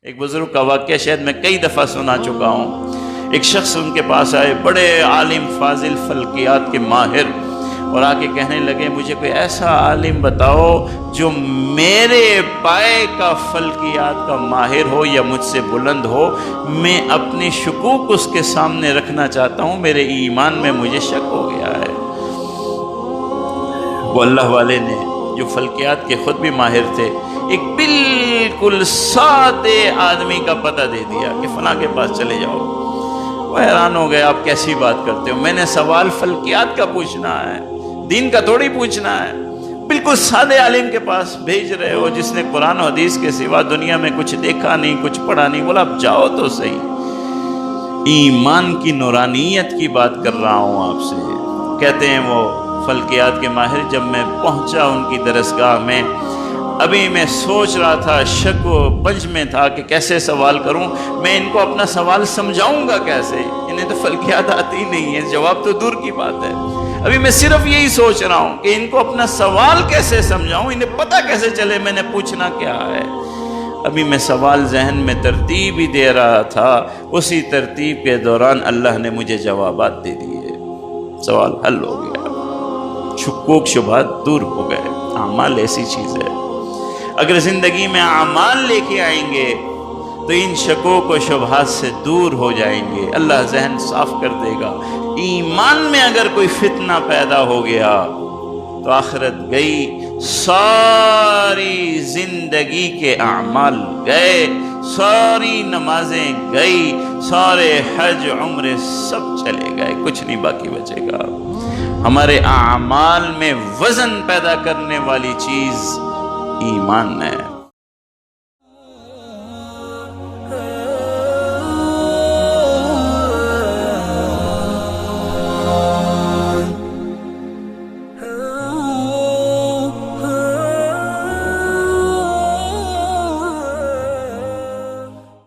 ایک بزرگ کا واقعہ شاید میں کئی دفعہ سنا چکا ہوں۔ ایک شخص ان کے پاس آئے، بڑے عالم فاضل فلکیات کے ماہر، اور آ کے کہنے لگے مجھے کوئی ایسا عالم بتاؤ جو میرے پائے کا فلکیات کا ماہر ہو یا مجھ سے بلند ہو، میں اپنی شکوک اس کے سامنے رکھنا چاہتا ہوں، میرے ایمان میں مجھے شک ہو گیا ہے۔ وہ اللہ والے نے جو فلکیات کے خود بھی ماہر تھے، ایک بالکل سادے آدمی کا پتہ دے دیا کہ فلاں کے پاس چلے جاؤ۔ وہ حیران ہو گئے، آپ کیسی بات کرتے ہو، میں نے سوال فلکیات کا پوچھنا ہے، دین کا تھوڑی پوچھنا ہے، بالکل سادے عالم کے پاس بھیج رہے ہو جس نے قرآن و حدیث کے سوا دنیا میں کچھ دیکھا نہیں، کچھ پڑھا نہیں۔ بولا اب جاؤ تو صحیح، ایمان کی نورانیت کی بات کر رہا ہوں آپ سے۔ کہتے ہیں وہ فلکیات کے ماہر، جب میں پہنچا ان کی درسگاہ میں، ابھی میں سوچ رہا تھا، شک و پنج میں تھا کہ کیسے سوال کروں، میں ان کو اپنا سوال سمجھاؤں گا کیسے، انہیں تو فلکیات آتی نہیں ہے، جواب تو دور کی بات ہے۔ ابھی میں صرف یہی سوچ رہا ہوں کہ ان کو اپنا سوال کیسے سمجھاؤں، انہیں پتہ کیسے چلے میں نے پوچھنا کیا ہے۔ ابھی میں سوال ذہن میں ترتیب ہی دے رہا تھا، اسی ترتیب کے دوران اللہ نے مجھے جوابات دے دیے، سوال حل ہو گیا، شکوک شبہات دور ہو گئے۔ اعمال ایسی چیز ہے، اگر زندگی میں اعمال لے کے آئیں گے تو ان شکوک و شبہات سے دور ہو جائیں گے، اللہ ذہن صاف کر دے گا۔ ایمان میں اگر کوئی فتنہ پیدا ہو گیا تو آخرت گئی، ساری زندگی کے اعمال گئے، ساری نمازیں گئی، سارے حج عمرے سب چلے گئے، کچھ نہیں باقی بچے گا۔ ہمارے اعمال میں وزن پیدا کرنے والی چیز ایمان ہے۔